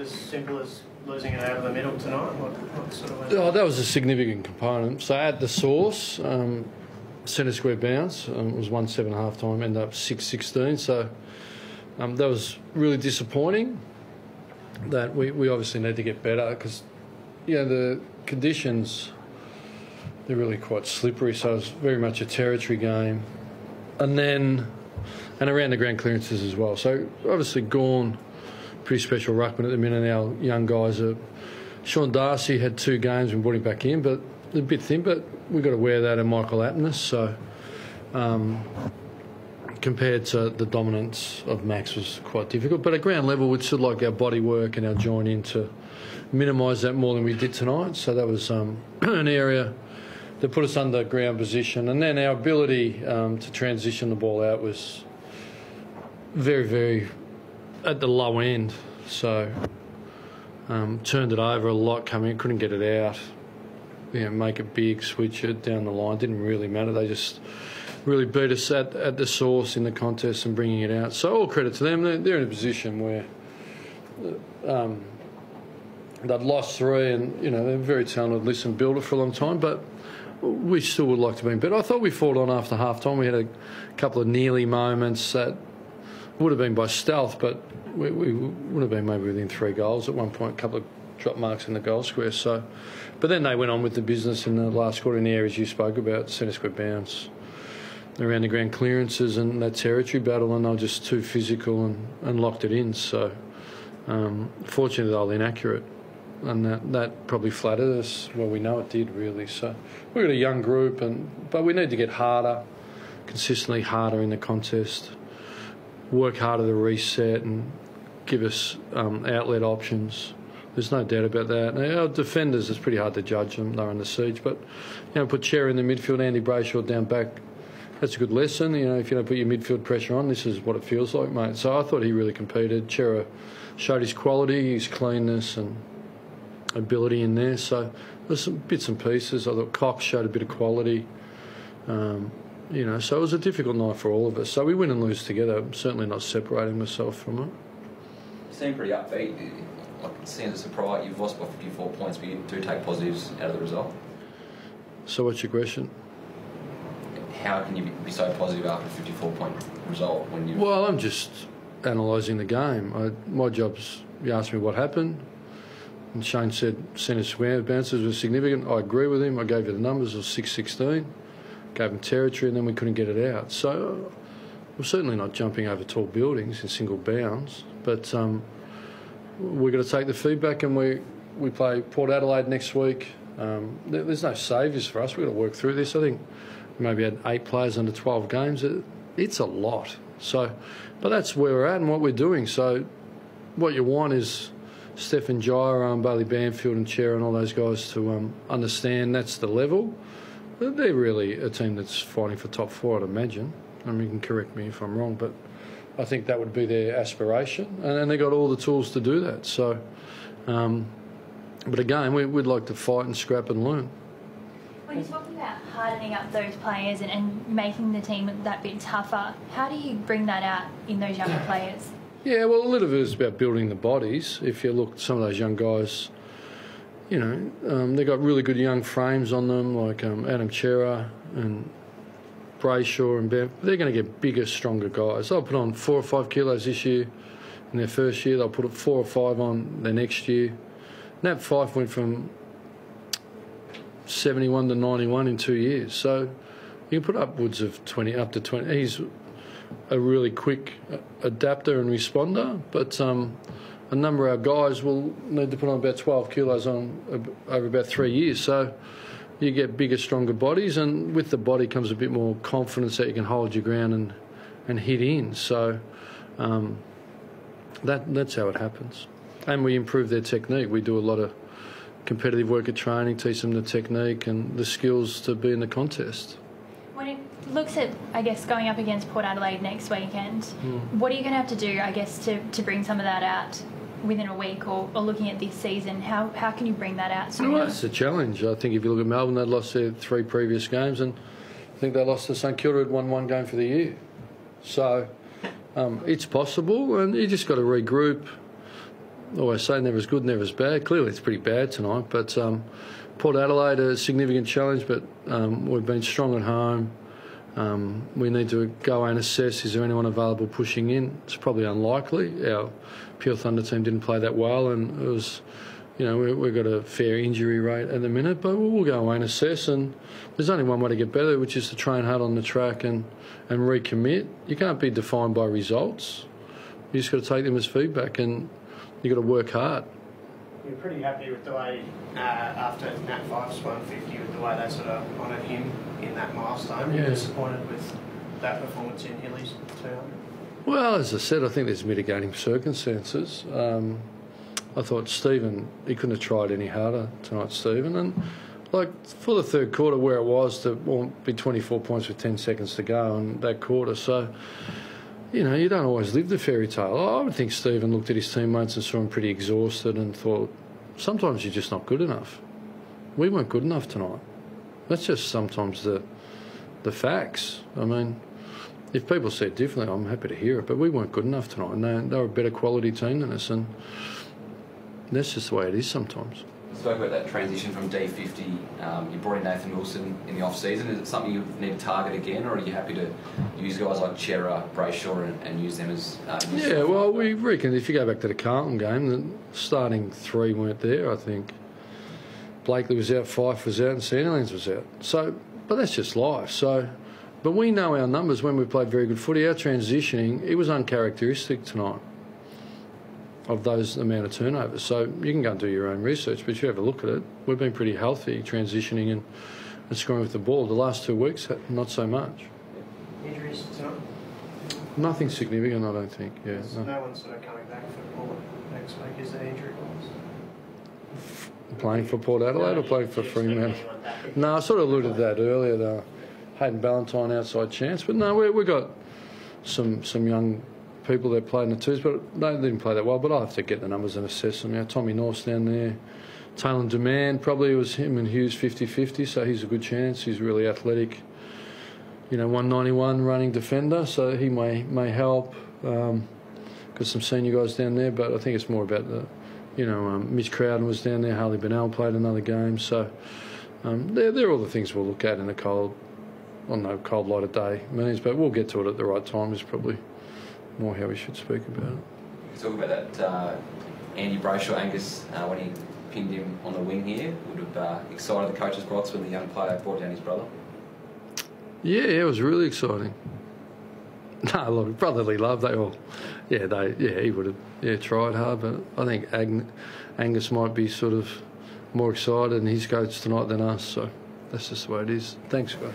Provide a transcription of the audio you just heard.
as simple as losing it out of the middle tonight? What sort of went Oh, that was a significant component. So at the source, centre square bounce was 1-7 half time, ended up 6-16. So that was really disappointing. That we obviously need to get better because, the conditions, they're really quite slippery. So it was very much a territory game. And around the ground clearances as well. So obviously Gawn, pretty special ruckman at the minute. Our young guys are. Sean Darcy had 2 games and brought him back in, but a bit thin. But we've got to wear that and Michael Aptness. So compared to the dominance of Max was quite difficult. But at ground level, we'd still like our body work and our joint in to minimise that more than we did tonight. So that was an area that put us under ground position. And then our ability to transition the ball out was very, very at the low end. So turned it over a lot coming in, couldn't get it out. Make it big, switch it down the line. Didn't really matter. They just really beat us at the source in the contest and bringing it out. So all credit to them. They're in a position where they'd lost 3 and, they're very talented, listen, build it for a long time, but we still would like to be better. I thought we fought on after half-time. We had a couple of nearly moments that would have been by stealth, but we would have been maybe within 3 goals at one point, a couple of drop marks in the goal square. So, but then they went on with the business in the last quarter in the areas you spoke about, centre square bounce, around the ground clearances and that territory battle, and they were just too physical and locked it in. So fortunately they were inaccurate, and that probably flattered us. Well, we know it did really. So we've got a young group, but we need to get harder, consistently harder in the contest, work harder to reset and give us outlet options. There's no doubt about that. Now, our defenders, it's pretty hard to judge them. They're under siege. But, put Cherry in the midfield, Andy Brayshaw down back. That's a good lesson. If you don't put your midfield pressure on, this is what it feels like, mate. So I thought he really competed. Cherry showed his quality, his cleanness and ability in there. So there's some bits and pieces. I thought Cox showed a bit of quality. So it was a difficult night for all of us. So we win and lose together. I'm certainly not separating myself from it. You seem pretty upbeat. It seems a surprise. You've lost by 54 points, but you do take positives out of the result. So what's your question? How can you be so positive after a 54-point result when you? Well, I'm just analysing the game. My job's, you asked me what happened, and Shane said centre square bounces were significant. I agree with him. I gave you the numbers. It was 6-16. Gave him territory, and then we couldn't get it out. So we're certainly not jumping over tall buildings in single bounds, but we've got to take the feedback, and we play Port Adelaide next week. There's no saviours for us. We've got to work through this. I think we maybe had 8 players under 12 games. It's a lot. So, but that's where we're at and what we're doing. So what you want is Stephen Jyer, Bailey Banfield and Cher and all those guys to understand that's the level. They're really a team that's fighting for top 4, I'd imagine. I mean, you can correct me if I'm wrong, but I think that would be their aspiration, and they got all the tools to do that. So, but again, we'd like to fight and scrap and learn. When you're talking about hardening up those players and making the team that bit tougher, how do you bring that out in those younger players? Yeah, well, a little bit is about building the bodies. If you look at some of those young guys, they've got really good young frames on them, like Adam Chera and Brayshaw and Bev. They're going to get bigger, stronger guys. They'll put on 4 or 5 kilos this year in their first year. They'll put 4 or 5 on their next year. Nat Fyfe went from 71 to 91 in 2 years. So you can put upwards of 20, up to 20. He's a really quick adapter and responder, but a number of our guys will need to put on about 12 kilos on over about 3 years. So you get bigger, stronger bodies, and with the body comes a bit more confidence that you can hold your ground and hit in. So that's how it happens. And we improve their technique. We do a lot of competitive work at training, teach them the technique and the skills to be in the contest. When it looks at, I guess, going up against Port Adelaide next weekend, what are you going to have to do, I guess, to bring some of that out within a week, or looking at this season? How can you bring that out sooner? Well, it's a challenge. I think if you look at Melbourne, they'd lost their 3 previous games, and I think they lost to St Kilda, who'd won 1 game for the year. So it's possible, and you just got to regroup. always say never as good, never as bad. Clearly it's pretty bad tonight, but Port Adelaide a significant challenge, but we've been strong at home. We need to go and assess, is there anyone available pushing in? It's probably unlikely. Our Pure Thunder team didn't play that well, and it was, we've got a fair injury rate at the minute, but we'll go away and assess, and there's only one way to get better, which is to train hard on the track and recommit. You can't be defined by results. You just got to take them as feedback, and you've got to work hard. You're pretty happy with the way, after Nat 5's 150, with the way they sort of honoured him in that milestone. You're disappointed with that performance in Hilly's 200? Well, as I said, I think there's mitigating circumstances. I thought Stephen, he couldn't have tried any harder tonight, Stephen. And, for the third quarter, where it was, to be 24 points with 10 seconds to go in that quarter. So, you don't always live the fairy tale. I would think Stephen looked at his teammates and saw him pretty exhausted and thought, sometimes you're just not good enough. We weren't good enough tonight. That's just sometimes the facts. I mean, if people say it differently, I'm happy to hear it, but we weren't good enough tonight, and they were a better quality team than us, and that's just the way it is sometimes. You spoke about that transition from D50. You brought in Nathan Wilson in the off-season. Is it something you need to target again, or are you happy to use guys like Chera, Brayshaw and use them as... well, we reckon if you go back to the Carlton game, the starting three weren't there, I think. Blakely was out, Fife was out, and Sandilands was out. So, but that's just life. So, but we know our numbers when we played very good footy. Our transitioning, it was uncharacteristic tonight of those amount of turnovers. So you can go and do your own research, but you have a look at it. We've been pretty healthy transitioning and scoring with the ball. The last 2 weeks, not so much. Injuries tonight? Nothing significant, I don't think. Yeah. No one's sort of coming back for Port next week. Is there injury-wise? Playing for Port Adelaide or playing for Fremantle? No, I sort of alluded to that earlier, though. Hayden Ballantyne outside chance, but no, we've got some young people that played in the twos, but they didn't play that well. But I'll have to get the numbers and assess them. Tommy North's down there. Taylor Demand, probably it was him and Hughes 50-50, so he's a good chance. He's really athletic. 191 running defender, so he may help. Got some senior guys down there, but I think it's more about the, Mitch Crowden was down there. Harley Bennell played another game, so they're all the things we'll look at in the cold light of day meetings. But we'll get to it at the right time. Is probably more how we should speak about it. Talk about that Andy Brayshaw, Angus, when he pinned him on the wing here, would have excited the coach's box when the young player brought down his brother. Yeah, it was really exciting. No, look, brotherly love. They all, he would have, tried hard. But I think Angus might be sort of more excited, and his coach tonight than us. So that's just the way it is. Thanks, guys.